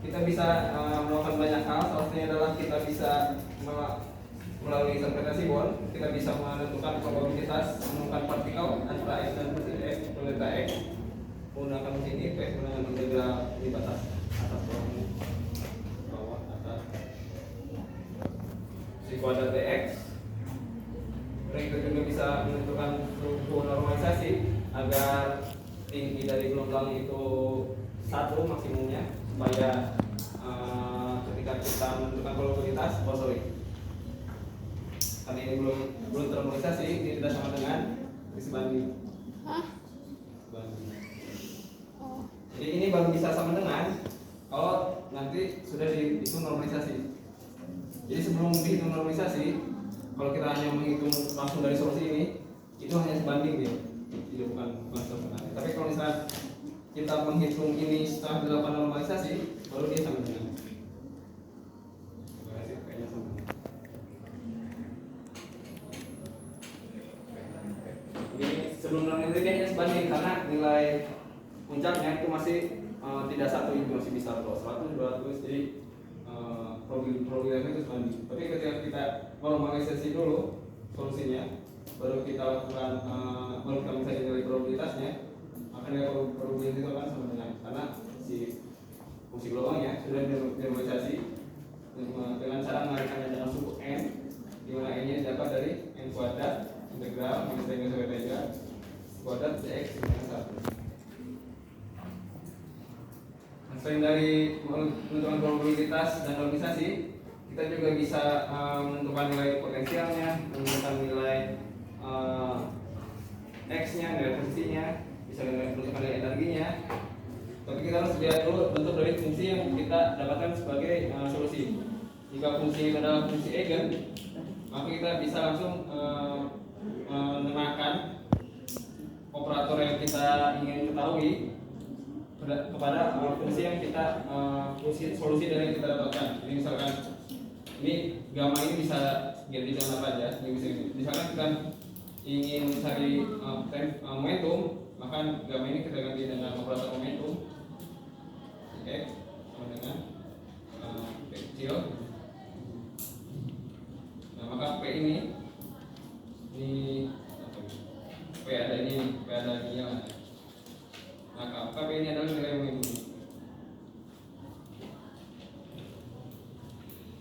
kita bisa melakukan banyak hal. Salah satunya adalah kita bisa melalui interpretasi Born, kita bisa menentukan probabilitas menemukan partikel antara X dan delta X menggunakan mesin ini, menggunakan integral di batas atas bawah atas si kuadrat dx. Dan kita juga bisa menentukan suhu normalisasi agar tinggi dari gelombang itu 1 maksimumnya, supaya ketika kita menentukan probabilitas, karena ini belum ternormalisasi, ini tidak sama dengan sebanding. Jadi ini baru bisa sama dengan kalau nanti sudah dihitung normalisasi. Jadi sebelum dihitung normalisasi, kalau kita hanya menghitung langsung dari solusi ini, itu hanya sebanding dia, tidak bukan sama. Tapi kalau misalnya kita menghitung ini setelah dilakukan normalisasi, baru dia sama dengan. Ini sebelum normalisasi dia hanya sebanding karena nilai puncaknya itu masih tidak 1, itu masih bisa 100, 200, jadi probabilitasnya itu sebanding. Tapi ketika kita normalisasi dulu solusinya, baru kita lakukan baru kita mencari nilai probabilitasnya, maka nilai probabilitas itu akan sama dengan, karena si fungsi gelombangnya sudah dinormalisasi dengan cara mengalihkannya dalam suku n, di mana n nya dapat dari n kuadrat integral minus n sampai 3 kuadrat dx dengan 1. Selain dari menentukan probabilitas dan normalisasi, kita juga bisa menentukan nilai potensialnya, menentukan nilai x-nya, nilai posisinya, bisa menentukan nilai energinya. Tapi kita harus lihat dulu bentuk dari fungsi yang kita dapatkan sebagai solusi. Jika fungsi itu adalah fungsi eigen, maka kita bisa langsung mengenalkan operator yang kita ingin ketahui kepada fungsi yang kita solusi dari yang kita dapatkan. Jadi misalkan ini gamma ini bisa ganti dengan apa aja. Misalkan kita ingin mencari momentum, maka gamma ini kita ganti dengan operator momentum. Oke, sama dengan P kecil. Nah, maka P ini P ada ini ya. Maka P ini adalah nilai momentum.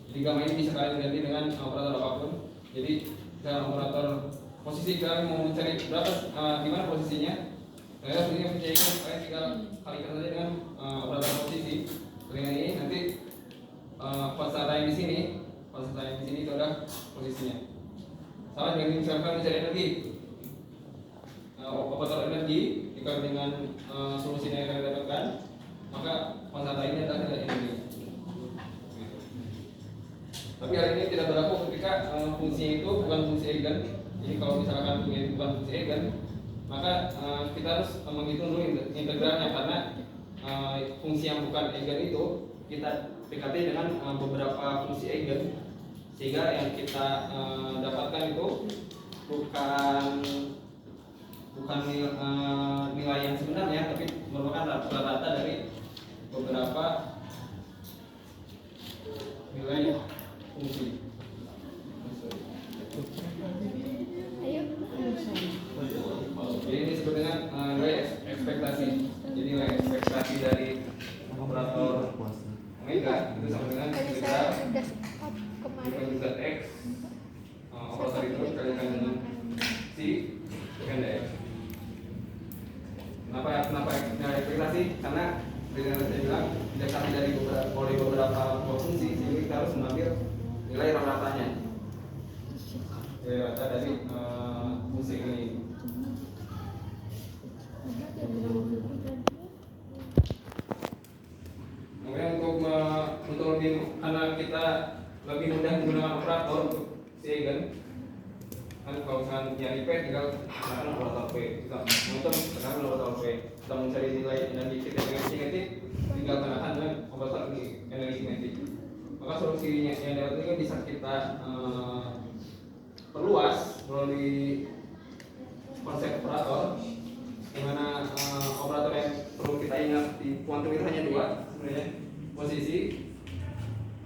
Jadi gamma ini bisa kalian ganti dengan operator apapun. Jadi dalam operator posisi kalian mau mencari berapa, di mana posisinya, kalian punya percayaan, kalian tinggal kalikan saja dengan operator posisi. Dengan ini nanti konstan time di sini itu adalah posisinya. Sama dengan misalkan mencari energi, operator energi jika dengan solusi yang kalian dapatkan, maka konstan time-nya adalah nilai energi. Tapi hal ini tidak berlaku ketika fungsinya itu bukan fungsi eigen. Jadi kalau misalkan fungsi itu bukan fungsi eigen, maka kita harus menghitung dulu integralnya, karena fungsi yang bukan eigen itu kita dekati dengan beberapa fungsi eigen, sehingga yang kita dapatkan itu bukan nilai yang sebenarnya, tapi merupakan rata-rata dari beberapa nilai fungsi. Jadi ini disebut dengan nilai ekspektasi. Jadi nilai ekspektasi dari operator omega itu sama dengan integral z x operator itu dikalikan dengan si dengan dx. Kenapa nilai ekspektasi? Karena dengan saya bilang didekati dari beberapa fungsi, sehingga kita harus mengambil nilai rata-ratanya, nilai rata dari fungsi ini. Kemudian untuk lebih, karena kita lebih mudah menggunakan operator untuk si eigen, kan kalau misalkan nyari P tinggal gunakan operator P, kita mengukur gunakan operator P, kita mencari nilai energi kita dengan kinetik, tinggal gunakan dengan operator energi kinetik. Maka solusinya yang dapat ini bisa kita perluas melalui konsep operator, di mana operator yang perlu kita ingat di kuantum itu hanya 2 sebenarnya. posisi,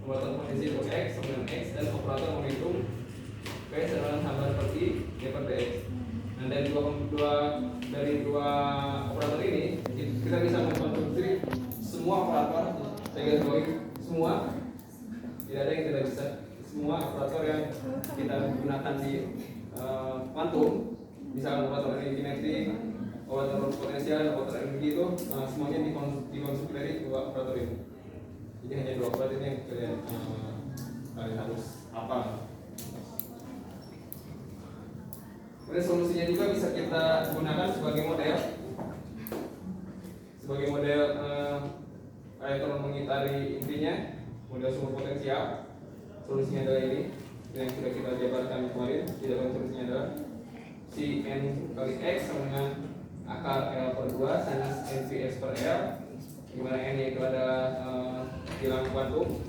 pembuatan posisi untuk X sama dengan X, dan operator menghitung P sama dengan tambah per I D per dx. Nah dari dua operator ini kita bisa mengkonstruksi semua operator, saya garis bawahi semua, tidak ada yang tidak bisa. Semua operator yang kita gunakan di kuantum, misalkan operator energi, operator potensial, operator energi itu semuanya dikonstruksi dari dua operator ini. Jadi hanya dua operator ini yang kalian harus hafal. Kemudian solusinya juga bisa kita gunakan sebagai model elektron mengitari intinya, model sumber potensial. Solusinya adalah ini yang sudah kita jabarkan kemarin. Di dalam solusinya adalah si n kali x sama dengan akar L per 2 sinus NVX per L, di mana n itu adalah bilang kuantum.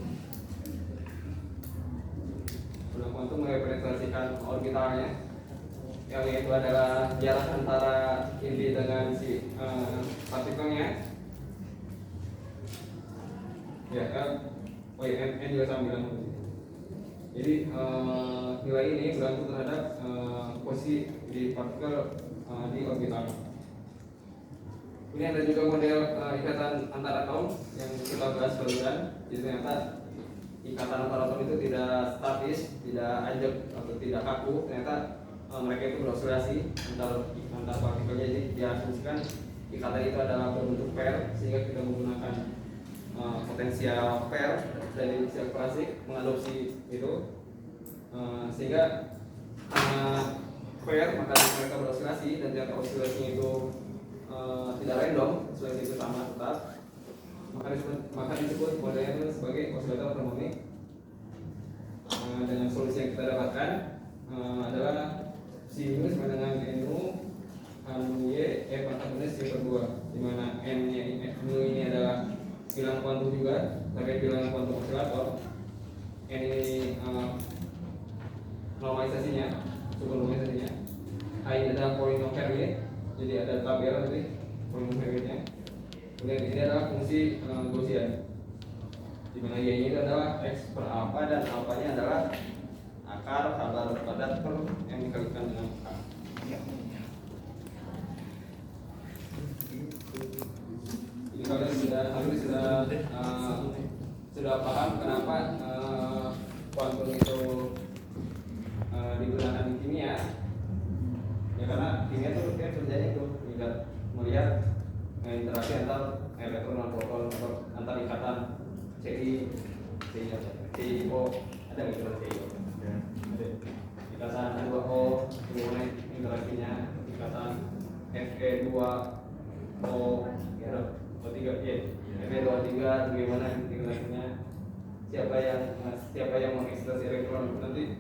Bilang kuantum merepresentasikan orbitalnya. L itu adalah jarak antara inti dengan si partikelnya. Ya, n juga sama bilang. Jadi nilai ini bergantung terhadap posisi di partikel di orbital. Ini ada juga model ikatan antar atom yang kita bahas barusan. Jadi ternyata ikatan antar atom itu tidak statis, tidak ajak atau tidak kaku. Ternyata mereka itu beroscilasi antar partikelnya. Jadi diasumsikan ikatan itu adalah berbentuk pair, sehingga kita menggunakan potensial pair dari fisika klasik mengadopsi itu, sehingga karena pair maka mereka beroscilasi, dan ternyata oscilasinya itu tidak random, oscilasi itu sama tetap, maka disebut modelnya itu sebagai osilator harmonik. Dengan solusi yang kita dapatkan adalah si mu sama dengan nu y pangkat minus y per 2, di mana n nya mu ini adalah bilangan kuantum juga, terkait bilangan kuantum osilator. N ini normalisasinya, sumber normalisasinya. I ini adalah polinom Fermi, jadi ada tabel nanti polinom Fermi-nya. Kemudian ini adalah fungsi Gaussian, di mana y ini adalah x per alpha, dan alpha-nya adalah akar padat per yang dikalikan dengan a. Jadi kalian sudah paham kenapa kuantum itu digunakan di kimia. Ya karena kimia itu kerjanya itu melihat interaksi antar elektron dan proton, antar ikatan CIO, ada nggak ikatan CIO? Ikatan H2O, bagaimana interaksinya, ikatan Fe2O, O3, Fe23, bagaimana interaksinya, siapa yang mengekstrasi elektron nanti